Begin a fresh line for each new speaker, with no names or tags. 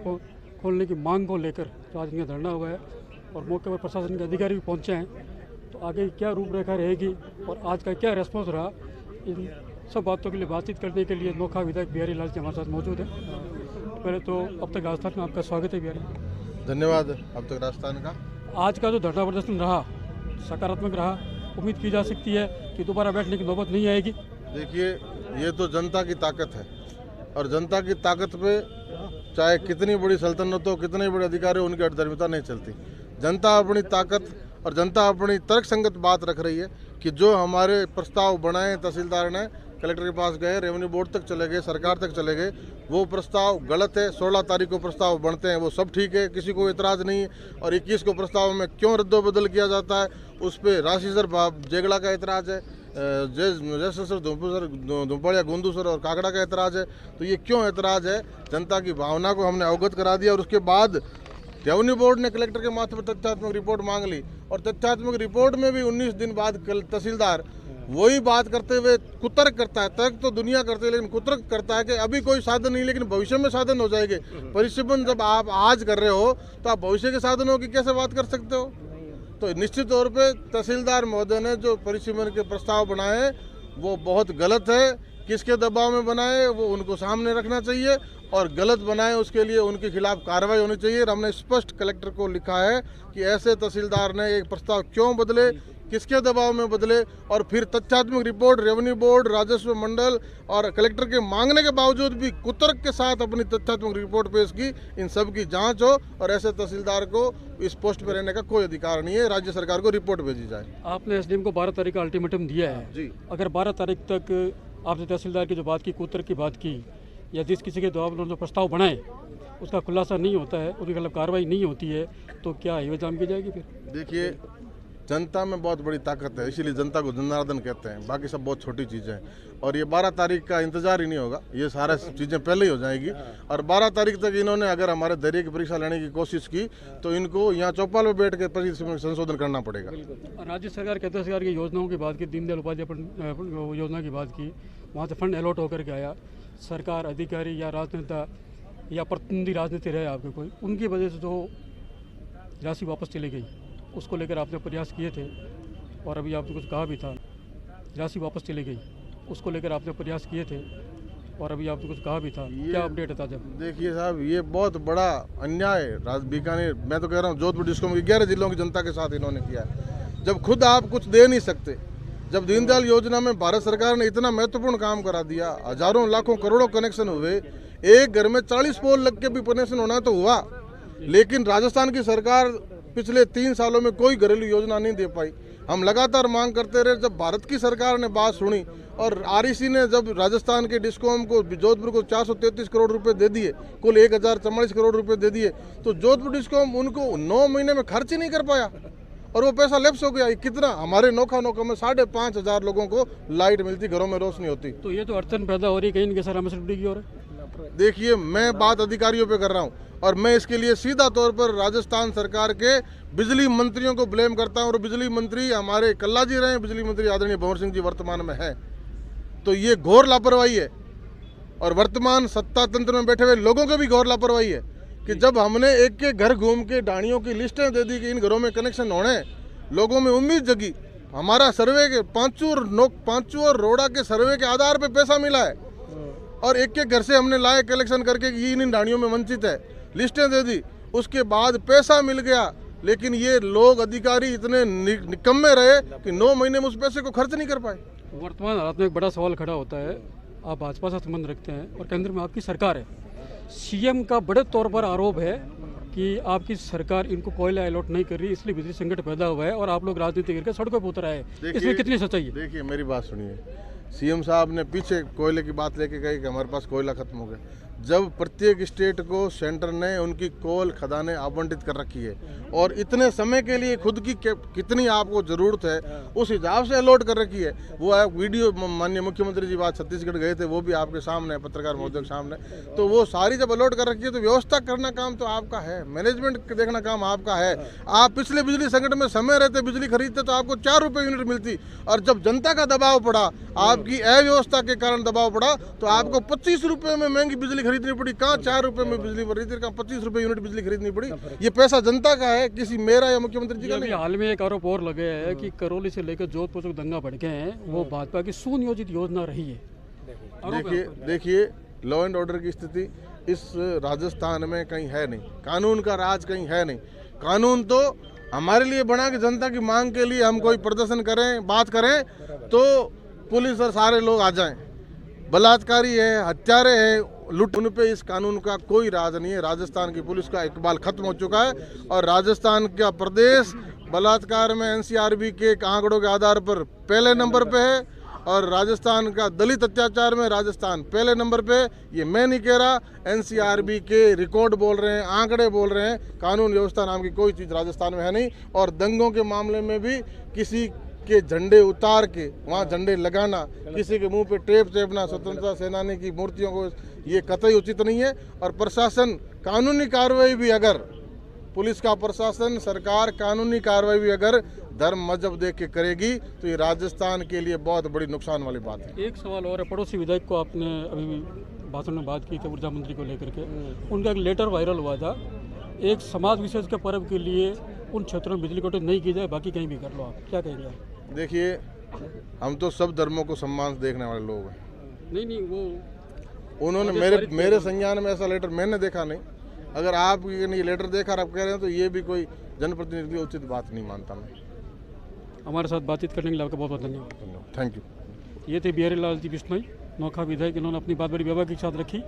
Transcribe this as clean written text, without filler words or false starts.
को खोलने की मांग को लेकर तो आज इनका धरना हुआ है और मौके पर प्रशासन के अधिकारी भी पहुंचे हैं। तो आगे क्या रूपरेखा रहेगी और आज का क्या रेस्पॉन्स रहा, इन सब बातों के लिए बातचीत करने के लिए नोखा विधायक बिहारी लाल जी हमारे साथ मौजूद है। पहले तो अब तक राजस्थान में आपका स्वागत है बिहारी।
धन्यवाद। अब तक राजस्थान का
आज का जो धरना प्रदर्शन रहा सकारात्मक रहा, उम्मीद की जा सकती है कि दोबारा बैठने की नौबत नहीं आएगी।
देखिए, ये तो जनता की ताकत है और जनता की ताकत पे चाहे कितनी बड़ी सल्तनत हो, कितने बड़े अधिकारी हो, उनकी अधर्मिता नहीं चलती। जनता अपनी ताकत और जनता अपनी तर्कसंगत बात रख रही है कि जो हमारे प्रस्ताव बनाए तहसीलदार ने, कलेक्टर के पास गए, रेवेन्यू बोर्ड तक चले गए, सरकार तक चले गए, वो प्रस्ताव गलत है। 16 तारीख को प्रस्ताव बनते हैं, वो सब ठीक है, किसी को इतराज़ नहीं है। और 21 को प्रस्ताव में क्यों रद्दोबदल किया जाता है, उस पर राशि सर जेगड़ा का इतराज़ है, जैसे सर धुम्पड़िया गोंदू सर और काकड़ा का एतराज़ है। तो ये क्यों एतराज़ है, जनता की भावना को हमने अवगत करा दिया। और उसके बाद रेवेन्यू बोर्ड ने कलेक्टर के माथे पर तथ्यात्मक रिपोर्ट मांग ली और तथ्यात्मक रिपोर्ट में भी 19 दिन बाद तहसीलदार वही बात करते हुए कुतर्क करता है। तर्क तो दुनिया करते है, लेकिन कुतर्क करता है कि अभी कोई साधन नहीं, लेकिन भविष्य में साधन हो जाएंगे। परिश्रम जब आप आज कर रहे हो तो आप भविष्य के साधनों की कैसे बात कर सकते हो। तो निश्चित तौर पे तहसीलदार महोदय ने जो परिसीमन के प्रस्ताव बनाए वो बहुत गलत है। किसके दबाव में बनाए वो उनको सामने रखना चाहिए और गलत बनाए उसके लिए उनके खिलाफ कार्रवाई होनी चाहिए। और हमने स्पष्ट कलेक्टर को लिखा है कि ऐसे तहसीलदार ने एक प्रस्ताव क्यों बदले, किसके दबाव में बदले, और फिर तथ्यात्मक रिपोर्ट रेवेन्यू बोर्ड, राजस्व मंडल और कलेक्टर के मांगने के बावजूद भी कुतर्क के साथ अपनी तथ्यात्मक रिपोर्ट पेश की। इन सब की जांच हो और ऐसे तहसीलदार को इस पोस्ट पर रहने का कोई अधिकार नहीं है। राज्य सरकार को रिपोर्ट भेजी जाए।
आपने एसडीएम को 12 तारीख का अल्टीमेटम दिया है
जी।
अगर 12 तारीख तक आपने तहसीलदार की जो बात की, कुतर्क की बात की, या जिस किसी के दबाव में जो प्रस्ताव बनाए उसका खुलासा नहीं होता है, उसके खिलाफ कार्रवाई नहीं होती है, तो क्या ये जाम की जाएगी फिर?
देखिए, जनता में बहुत बड़ी ताकत है, इसीलिए जनता को जनार्दन कहते हैं। बाकी सब बहुत छोटी चीज़ें हैं और ये 12 तारीख का इंतजार ही नहीं होगा, ये सारा चीज़ें पहले ही हो जाएगी। और 12 तारीख तक इन्होंने अगर हमारे धैर्य की परीक्षा लेने की कोशिश की तो इनको यहाँ चौपाल में बैठ के संशोधन करना पड़ेगा।
राज्य सरकार, केंद्र सरकार की योजनाओं की बात की, दीनदयाल उपाध्याय योजना की बात की, वहाँ से फंड अलॉट होकर के आया। सरकार, अधिकारी या राजनेता या प्रतिनिधि राजनीति रहे आपके कोई, उनकी वजह से जो राशि वापस चली गई उसको लेकर आपने प्रयास किए थे और अभी आपने कुछ कहा भी था। राशि वापस चली गई उसको लेकर आपने प्रयास किए थे और अभी आपने कुछ कहा भी था, क्या अपडेट है ताजा?
देखिए साहब, ये बहुत बड़ा अन्याय बीकानेर, मैं तो कह रहा हूँ जोधपुर डिस्ट्रिक्ट में 11 जिलों की जनता के साथ इन्होंने किया है। जब खुद आप कुछ दे नहीं सकते, जब दीनदयाल योजना में भारत सरकार ने इतना महत्वपूर्ण काम करा दिया, हजारों लाखों करोड़ों कनेक्शन हुए, एक घर में 40 पोल लग के भी कनेक्शन होना तो हुआ, लेकिन राजस्थान की सरकार पिछले 3 सालों में कोई घरेलू योजना नहीं दे पाई। हम लगातार मांग करते रहे। जब भारत की सरकार ने बात सुनी और आरईसी ने जब राजस्थान के डिस्कॉम को, जोधपुर को 433 करोड़ रुपए दे दिए, कुल 1044 करोड़ रुपए दे दिए, तो जोधपुर डिस्कॉम उनको 9 महीने में खर्च ही नहीं कर पाया और वो पैसा लैप्स हो गया। कितना हमारे नोखा में 5,500 लोगों को लाइट मिलती, घरों में रोशनी होती।
तो ये तो अड़चन पैदा हो रही है कहीं इनके सर हमें की ओर।
देखिए, मैं बात अधिकारियों पे कर रहा हूँ और मैं इसके लिए सीधा तौर पर राजस्थान सरकार के बिजली मंत्रियों को ब्लेम करता हूँ। और बिजली मंत्री हमारे कल्ला जी रहे, बिजली मंत्री आदरणीय भंवर सिंह जी वर्तमान में है। तो ये घोर लापरवाही है और वर्तमान सत्ता तंत्र में बैठे हुए लोगों की भी घोर लापरवाही है कि जब हमने एक के घर घूम के ढाणियों की लिस्टें दे दी कि इन घरों में कनेक्शन होने, लोगों में उम्मीद जगी। हमारा सर्वे के पांचू रोड़ा के सर्वे के आधार पर पैसा मिला है और एक के घर से हमने लाए कलेक्शन करके कि इन ढाणियों में वंचित है, लिस्टें दे दी, उसके बाद पैसा मिल गया, लेकिन ये लोग अधिकारी इतने निकम्मे रहे कि 9 महीने में उस पैसे को खर्च नहीं कर पाए।
वर्तमान हालात में एक बड़ा सवाल खड़ा होता है, आप भाजपा से संबंध रखते हैं और केंद्र में आपकी सरकार है। सीएम का बड़े तौर पर आरोप है कि आपकी सरकार इनको कोयला अलॉट नहीं कर रही, इसलिए बिजली संकट पैदा हुआ है और आप लोग राजनीति करके सड़कों पर उतर आए। इसमें कितनी सच्चाई है?
देखिए, मेरी बात सुनिए। सीएम साहब ने पीछे कोयले की बात लेके कही कि हमारे पास कोयला खत्म हो गया। जब प्रत्येक स्टेट को सेंटर ने उनकी कोल खदानें आवंटित कर रखी है और इतने समय के लिए खुद की कितनी आपको ज़रूरत है उस हिसाब से अलॉट कर रखी है। वो आप वीडियो, माननीय मुख्यमंत्री जी बात छत्तीसगढ़ गए थे, वो भी आपके सामने, पत्रकार महोदय के सामने। तो वो सारी जब अलॉट कर रखी है तो व्यवस्था करना काम तो आपका है, मैनेजमेंट देखना काम आपका है। आप पिछले बिजली संकट में समय रहते बिजली खरीदते तो आपको 4 रुपये यूनिट मिलती, और जब जनता का दबाव पड़ा, आपकी अव्यवस्था के कारण दबाव पड़ा, तो आपको 25 रुपये में महंगी बिजली खरीदनी पड़ी, कहाँ 4 रुपए में बिजली भर रही थी, कहाँ 25 रुपए यूनिट बिजली खरीदनी पड़ी। ये पैसा जनता का है, किसी मेरा या मुख्यमंत्री जी का
अभी
नहीं।
हाल में एक आरोप और लगे है कि करौली से लेकर जोधपुर तक दंगा भड़के हैं, वो भाजपा की सुनियोजित योजना रही है।
देखिए लॉ एंड ऑर्डर की स्थिति इस राजस्थान में कहीं है नहीं, कानून का राज कहीं है नहीं। कानून तो हमारे लिए बना कि जनता की मांग के लिए हम कोई प्रदर्शन करें, बात करें तो पुलिस और सारे लोग आ जाएं। बलात्कारी है, हत्यारे हैं, लूट, उन पे इस कानून का कोई राज नहीं है। राजस्थान की पुलिस का इकबाल खत्म हो चुका है और राजस्थान का प्रदेश बलात्कार में एनसीआरबी के आंकड़ों के आधार पर पहले नंबर पे है और राजस्थान का दलित अत्याचार में राजस्थान पहले नंबर पे। ये मैं नहीं कह रहा, एनसीआरबी के रिकॉर्ड बोल रहे हैं, आंकड़े बोल रहे हैं। कानून व्यवस्था नाम की कोई चीज़ राजस्थान में है नहीं। और दंगों के मामले में भी किसी के झंडे उतार के वहाँ झंडे लगाना, किसी के मुंह पे टेप चेपना स्वतंत्रता सेनानी की मूर्तियों को, ये कतई उचित नहीं है। और प्रशासन कानूनी कार्रवाई भी अगर, पुलिस का प्रशासन, सरकार कानूनी कार्रवाई भी अगर धर्म मजहब देख के करेगी तो ये राजस्थान के लिए बहुत बड़ी नुकसान वाली बात है।
एक सवाल और है, पड़ोसी विधायक को आपने अभी भाषण में बात की थी ऊर्जा मंत्री को लेकर के, उनका एक लेटर वायरल हुआ था, एक समाज विशेष के पर्व के लिए उन क्षेत्रों में बिजली कटौती नहीं की जाए, बाकी कहीं भी कर लो। आप क्या कहेंगे?
देखिए हम तो सब धर्मों को सम्मान से देखने वाले लोग हैं।
नहीं वो
उन्होंने मेरे संज्ञान में ऐसा लेटर मैंने देखा नहीं। अगर आप ये लेटर देखा और आप कह रहे हैं तो ये भी कोई जनप्रतिनिधि की उचित बात नहीं मानता मैं।
हमारे साथ बातचीत करने के लिए आपका बहुत बहुत धन्यवाद।
Thank you.
ये थे बिहारी लाल जी बिश्नोई, नौखा विधायक। इन्होंने अपनी बात बड़ी बेबाकी के साथ रखी।